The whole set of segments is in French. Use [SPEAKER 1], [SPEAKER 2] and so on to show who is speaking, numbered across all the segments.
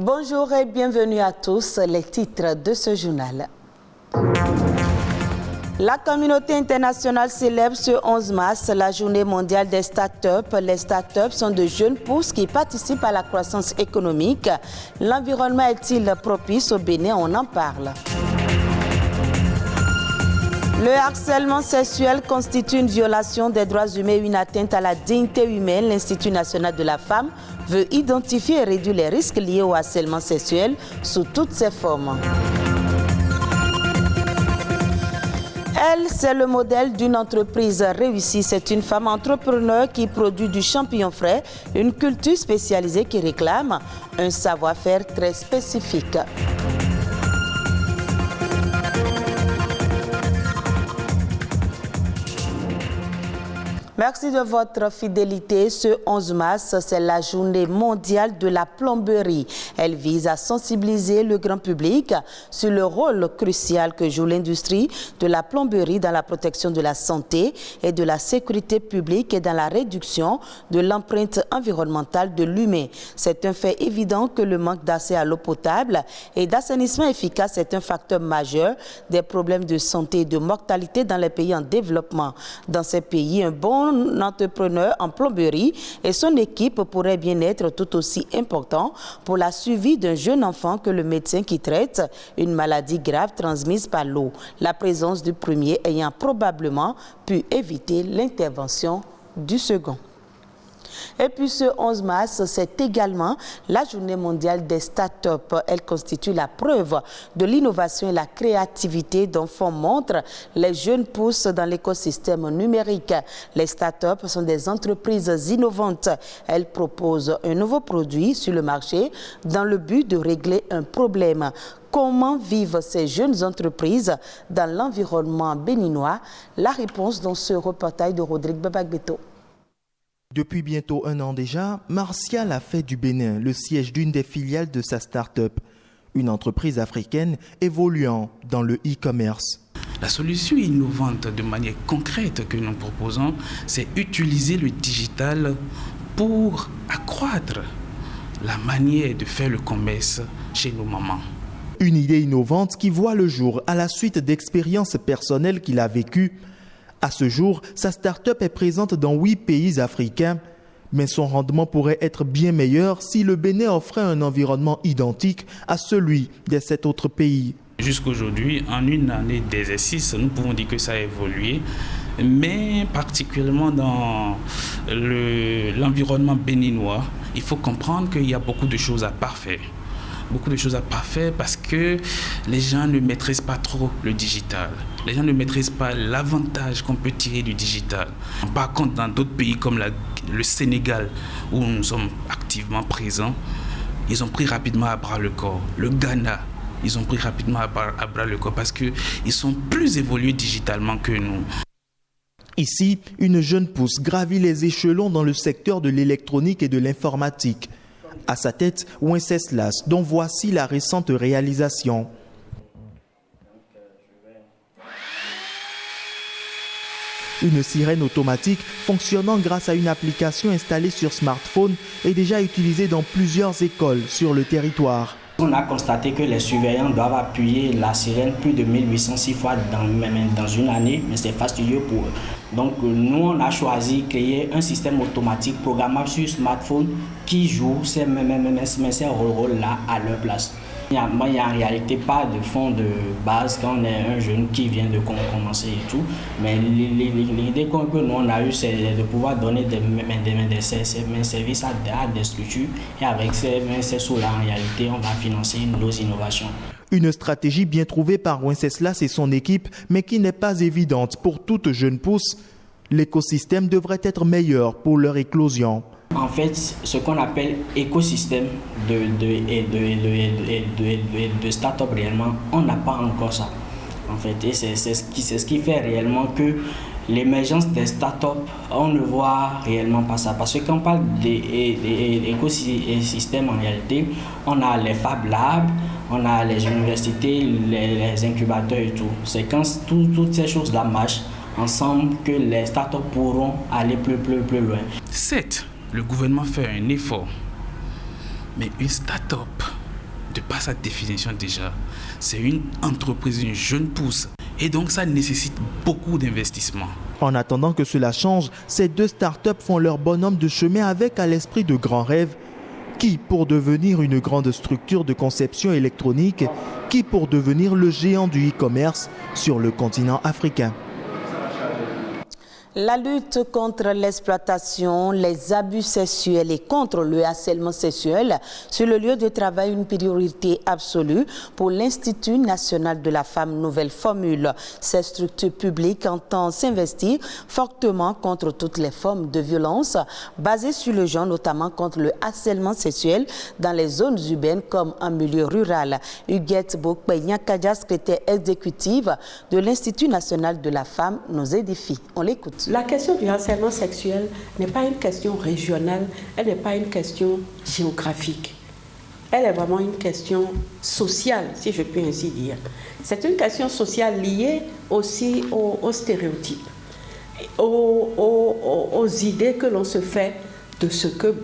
[SPEAKER 1] Bonjour et bienvenue à tous. Les titres de ce journal. La communauté internationale célèbre ce 11 mars la journée mondiale des start-up. Les start-up sont de jeunes pousses qui participent à la croissance économique. L'environnement est-il propice au Bénin? On en parle. Le harcèlement sexuel constitue une violation des droits humains et une atteinte à la dignité humaine. L'Institut national de la femme veut identifier et réduire les risques liés au harcèlement sexuel sous toutes ses formes. Elle, c'est le modèle d'une entreprise réussie. C'est une femme entrepreneur qui produit du champignon frais, une culture spécialisée qui réclame un savoir-faire très spécifique. Merci de votre fidélité. Ce 11 mars, c'est la journée mondiale de la plomberie. Elle vise à sensibiliser le grand public sur le rôle crucial que joue l'industrie de la plomberie dans la protection de la santé et de la sécurité publique et dans la réduction de l'empreinte environnementale de l'humain. C'est un fait évident que le manque d'accès à l'eau potable et d'assainissement efficace est un facteur majeur des problèmes de santé et de mortalité dans les pays en développement. Dans ces pays, un bon entrepreneur en plomberie et son équipe pourraient bien être tout aussi important pour la suivi d'un jeune enfant que le médecin qui traite une maladie grave transmise par l'eau, la présence du premier ayant probablement pu éviter l'intervention du second. Et puis ce 11 mars, c'est également la journée mondiale des start-up. Elle constitue la preuve de l'innovation et la créativité dont font montre les jeunes pousses dans l'écosystème numérique. Les start-up sont des entreprises innovantes. Elles proposent un nouveau produit sur le marché dans le but de régler un problème. Comment vivent ces jeunes entreprises dans l'environnement béninois? La réponse dans ce reportage de Rodrigue Babagbeto.
[SPEAKER 2] Depuis bientôt un an déjà, Martial a fait du Bénin le siège d'une des filiales de sa start-up, une entreprise africaine évoluant dans le e-commerce.
[SPEAKER 3] La solution innovante de manière concrète que nous proposons, c'est utiliser le digital pour accroître la manière de faire le commerce chez nos mamans.
[SPEAKER 2] Une idée innovante qui voit le jour à la suite d'expériences personnelles qu'il a vécues. À ce jour, sa start-up est présente dans 8 pays africains, mais son rendement pourrait être bien meilleur si le Bénin offrait un environnement identique à celui des 7 autres pays.
[SPEAKER 3] Jusqu'aujourd'hui, en une année d'exercice, nous pouvons dire que ça a évolué, mais particulièrement dans l'environnement béninois, il faut comprendre qu'il y a beaucoup de choses à parfaire. Beaucoup de choses à parfaire parce que les gens ne maîtrisent pas trop le digital. Les gens ne maîtrisent pas l'avantage qu'on peut tirer du digital. Par contre, dans d'autres pays comme le Sénégal, où nous sommes activement présents, ils ont pris rapidement à bras le corps. Le Ghana, ils ont pris rapidement à bras le corps parce qu'ils sont plus évolués digitalement que nous.
[SPEAKER 2] Ici, une jeune pousse gravit les échelons dans le secteur de l'électronique et de l'informatique. À sa tête, Wenceslas, dont voici la récente réalisation. Une sirène automatique fonctionnant grâce à une application installée sur smartphone est déjà utilisée dans plusieurs écoles sur le territoire.
[SPEAKER 4] On a constaté que les surveillants doivent appuyer la sirène plus de 1806 fois dans une année, mais c'est fastidieux pour eux. Donc nous, on a choisi de créer un système automatique programmable sur smartphone qui joue ces rôles-là à leur place. Il n'y a en réalité pas de fond de base quand on est un jeune qui vient de commencer et tout. Mais l'idée que nous on a eue, c'est de pouvoir donner des services à des structures. Et avec ces sous-là, en réalité, on va financer nos innovations.
[SPEAKER 2] Une stratégie bien trouvée par Wenceslas et son équipe, mais qui n'est pas évidente pour toute jeune pousse. L'écosystème devrait être meilleur pour leur éclosion.
[SPEAKER 4] En fait, ce qu'on appelle écosystème de start-up réellement, on n'a pas encore ça. En fait, et c'est ce qui fait réellement que l'émergence des start-up, on ne voit réellement pas ça. Parce que quand on parle d'écosystème en réalité, on a les Fab Labs, on a les universités, les incubateurs et tout. C'est quand toutes ces choses-là marchent ensemble que les start-up pourront aller plus loin.
[SPEAKER 3] 7. Le gouvernement fait un effort, mais une start-up de par sa définition déjà, c'est une entreprise, une jeune pousse. Et donc ça nécessite beaucoup d'investissement.
[SPEAKER 2] En attendant que cela change, ces deux startups font leur bonhomme de chemin avec à l'esprit de grands rêves. Qui pour devenir une grande structure de conception électronique, qui pour devenir le géant du e-commerce sur le continent africain.
[SPEAKER 1] La lutte contre l'exploitation, les abus sexuels et contre le harcèlement sexuel sur le lieu de travail, une priorité absolue pour l'Institut national de la femme Nouvelle Formule. Cette structure publique entend s'investir fortement contre toutes les formes de violence basées sur le genre, notamment contre le harcèlement sexuel dans les zones urbaines comme en milieu rural. Huguette Bokpe-Nyakadia, secrétaire exécutive de l'Institut national de la femme, nous édifie. On l'écoute.
[SPEAKER 5] La question du harcèlement sexuel n'est pas une question régionale, elle n'est pas une question géographique. Elle est vraiment une question sociale, si je peux ainsi dire. C'est une question sociale liée aussi aux stéréotypes, aux idées que l'on se fait de ce que,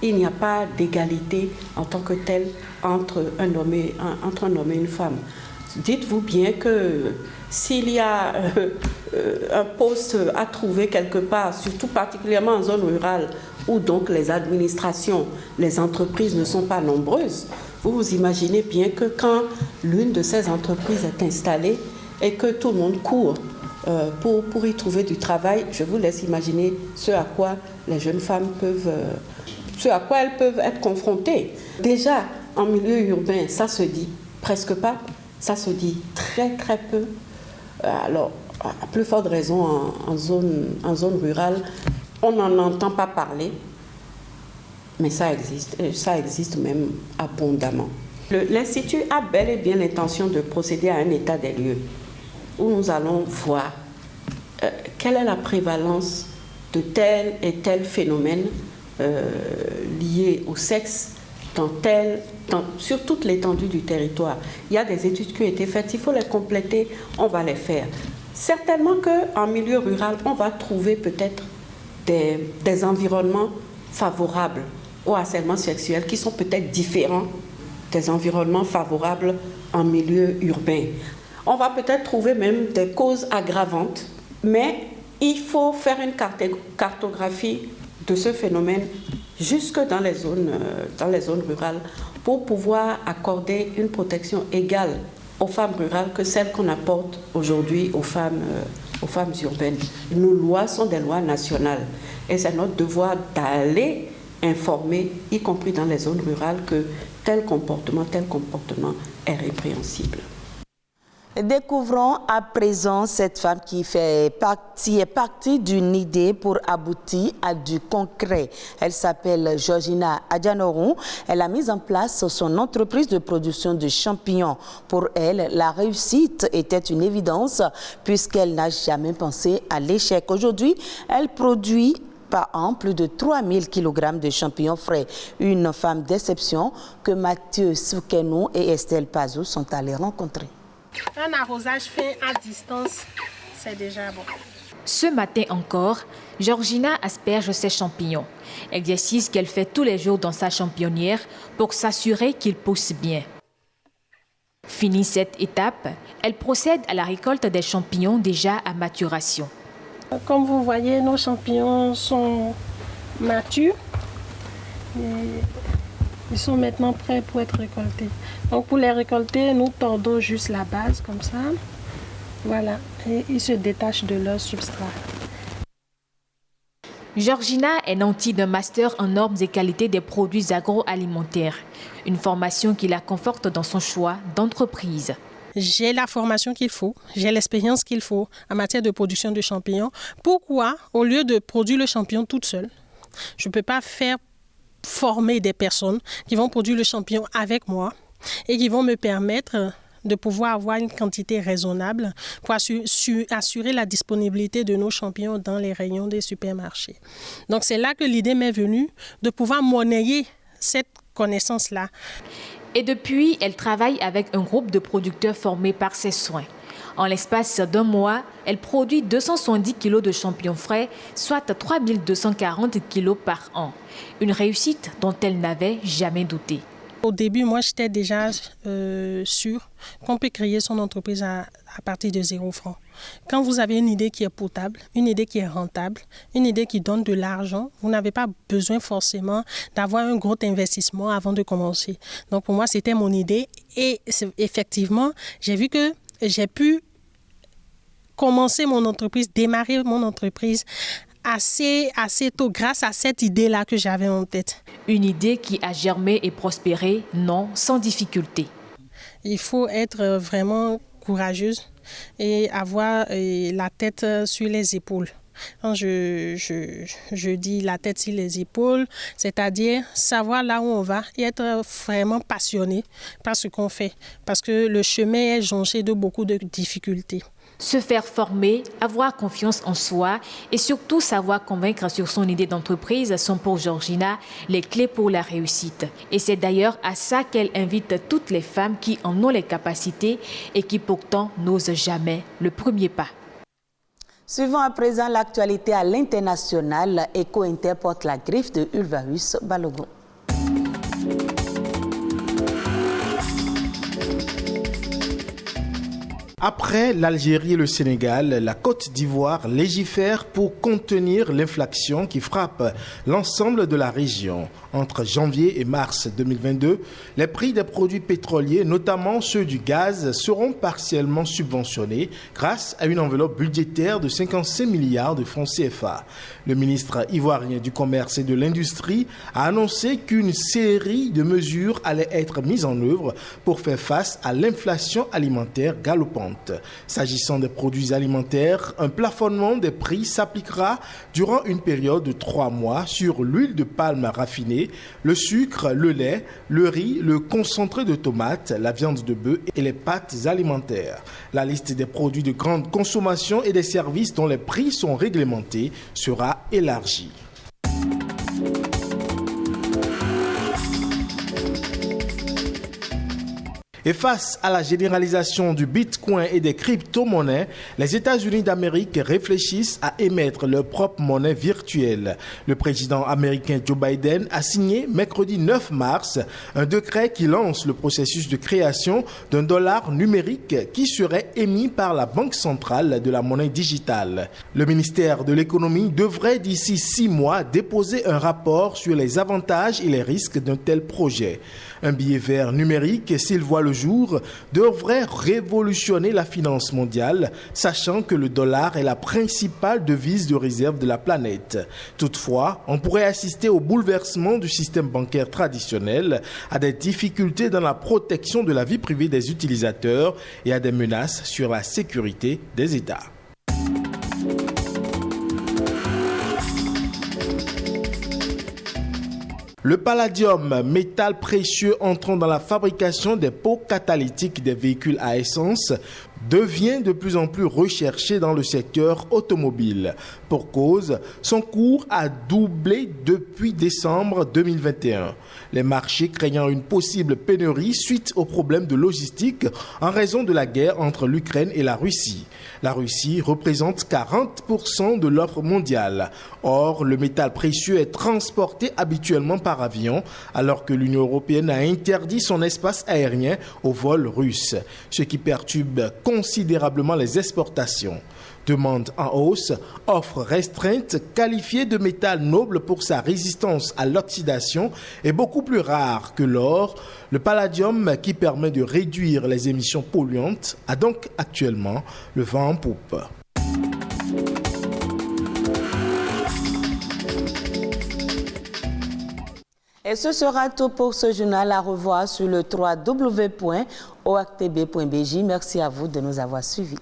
[SPEAKER 5] il n'y a pas d'égalité en tant que telle entre un homme et une femme. Dites-vous bien que s'il y a un poste à trouver quelque part, surtout particulièrement en zone rurale, où donc les administrations, les entreprises ne sont pas nombreuses, vous vous imaginez bien que quand l'une de ces entreprises est installée et que tout le monde court pour y trouver du travail, je vous laisse imaginer ce à quoi les jeunes femmes peuvent être confrontées. Déjà, en milieu urbain, ça se dit presque pas. Ça se dit très très peu. Alors, à plus forte raison en zone rurale, on n'en entend pas parler, mais ça existe même abondamment. L'Institut a bel et bien l'intention de procéder à un état des lieux, où nous allons voir quelle est la prévalence de tel et tel phénomène lié au sexe sur toute l'étendue du territoire. Il y a des études qui ont été faites, il faut les compléter, on va les faire. Certainement qu'en milieu rural, on va trouver peut-être des environnements favorables au harcèlement sexuel qui sont peut-être différents des environnements favorables en milieu urbain. On va peut-être trouver même des causes aggravantes, mais il faut faire une cartographie de ce phénomène jusque dans les zones rurales pour pouvoir accorder une protection égale aux femmes rurales que celle qu'on apporte aujourd'hui aux femmes urbaines. Nos lois sont des lois nationales et c'est notre devoir d'aller informer, y compris dans les zones rurales, que tel comportement est répréhensible.
[SPEAKER 1] Découvrons à présent cette femme qui est partie d'une idée pour aboutir à du concret. Elle s'appelle Georgina Adjanoron. Elle a mis en place son entreprise de production de champignons. Pour elle, la réussite était une évidence puisqu'elle n'a jamais pensé à l'échec. Aujourd'hui, elle produit par an plus de 3000 kg de champignons frais. Une femme d'exception que Mathieu Soukenou et Estelle Pazou sont allés rencontrer.
[SPEAKER 6] Un arrosage fait à distance, c'est déjà bon.
[SPEAKER 7] Ce matin encore, Georgina asperge ses champignons, exercice qu'elle fait tous les jours dans sa championnière pour s'assurer qu'ils poussent bien. Finie cette étape, elle procède à la récolte des champignons déjà à maturation.
[SPEAKER 6] Comme vous voyez, nos champignons sont matures. Ils sont maintenant prêts pour être récoltés. Donc pour les récolter, nous tordons juste la base comme ça. Voilà, et ils se détachent de leur substrat.
[SPEAKER 7] Georgina est nantie d'un master en normes et qualité des produits agroalimentaires. Une formation qui la conforte dans son choix d'entreprise.
[SPEAKER 6] J'ai la formation qu'il faut, j'ai l'expérience qu'il faut en matière de production de champignons. Pourquoi, au lieu de produire le champignon toute seule, je ne peux pas former des personnes qui vont produire le champignon avec moi et qui vont me permettre de pouvoir avoir une quantité raisonnable pour assurer la disponibilité de nos champignons dans les rayons des supermarchés. Donc c'est là que l'idée m'est venue de pouvoir monnayer cette connaissance-là.
[SPEAKER 7] Et depuis, elle travaille avec un groupe de producteurs formés par ses soins. En l'espace d'un mois, elle produit 270 kg de champignons frais, soit 3240 kg par an. Une réussite dont elle n'avait jamais douté.
[SPEAKER 6] Au début, moi, j'étais déjà sûre qu'on peut créer son entreprise à partir de 0 francs. Quand vous avez une idée qui est potable, une idée qui est rentable, une idée qui donne de l'argent, vous n'avez pas besoin forcément d'avoir un gros investissement avant de commencer. Donc, pour moi, c'était mon idée. Et effectivement, j'ai vu que j'ai pu commencer mon entreprise, démarrer mon entreprise assez tôt grâce à cette idée-là que j'avais en tête.
[SPEAKER 7] Une idée qui a germé et prospéré, non, sans difficulté.
[SPEAKER 6] Il faut être vraiment courageuse et avoir la tête sur les épaules. Quand je dis la tête sur les épaules, c'est-à-dire savoir là où on va et être vraiment passionné par ce qu'on fait. Parce que le chemin est jonché de beaucoup de difficultés.
[SPEAKER 7] Se faire former, avoir confiance en soi et surtout savoir convaincre sur son idée d'entreprise sont pour Georgina les clés pour la réussite. Et c'est d'ailleurs à ça qu'elle invite toutes les femmes qui en ont les capacités et qui pourtant n'osent jamais le premier pas.
[SPEAKER 1] Suivons à présent l'actualité à l'international. Eco Inter porte la griffe de Ulvaeus Balogun.
[SPEAKER 8] Après l'Algérie et le Sénégal, la Côte d'Ivoire légifère pour contenir l'inflation qui frappe l'ensemble de la région. Entre janvier et mars 2022, les prix des produits pétroliers, notamment ceux du gaz, seront partiellement subventionnés grâce à une enveloppe budgétaire de 55 milliards de francs CFA. Le ministre ivoirien du Commerce et de l'Industrie a annoncé qu'une série de mesures allaient être mises en œuvre pour faire face à l'inflation alimentaire galopante. S'agissant des produits alimentaires, un plafonnement des prix s'appliquera durant une période de 3 mois sur l'huile de palme raffinée, le sucre, le lait, le riz, le concentré de tomates, la viande de bœuf et les pâtes alimentaires. La liste des produits de grande consommation et des services dont les prix sont réglementés sera élargie. Et face à la généralisation du Bitcoin et des crypto-monnaies, les États-Unis d'Amérique réfléchissent à émettre leur propre monnaie virtuelle. Le président américain Joe Biden a signé mercredi 9 mars un décret qui lance le processus de création d'un dollar numérique qui serait émis par la Banque centrale de la monnaie digitale. Le ministère de l'économie devrait d'ici 6 mois déposer un rapport sur les avantages et les risques d'un tel projet. Un billet vert numérique, s'il voit le jour, devrait révolutionner la finance mondiale, sachant que le dollar est la principale devise de réserve de la planète. Toutefois, on pourrait assister au bouleversement du système bancaire traditionnel, à des difficultés dans la protection de la vie privée des utilisateurs et à des menaces sur la sécurité des États. Le palladium, métal précieux entrant dans la fabrication des pots catalytiques des véhicules à essence, devient de plus en plus recherché dans le secteur automobile. Pour cause, son cours a doublé depuis décembre 2021. Les marchés craignant une possible pénurie suite aux problèmes de logistique en raison de la guerre entre l'Ukraine et la Russie. La Russie représente 40% de l'offre mondiale. Or, le métal précieux est transporté habituellement par avion, alors que l'Union européenne a interdit son espace aérien aux vols russes, ce qui perturbe considérablement les exportations. Demande en hausse, offre restreinte, qualifiée de métal noble pour sa résistance à l'oxydation est beaucoup plus rare que l'or. Le palladium, qui permet de réduire les émissions polluantes, a donc actuellement le vent en poupe.
[SPEAKER 1] Et ce sera tout pour ce journal. À revoir sur le www.oactb.bj. Merci à vous de nous avoir suivis.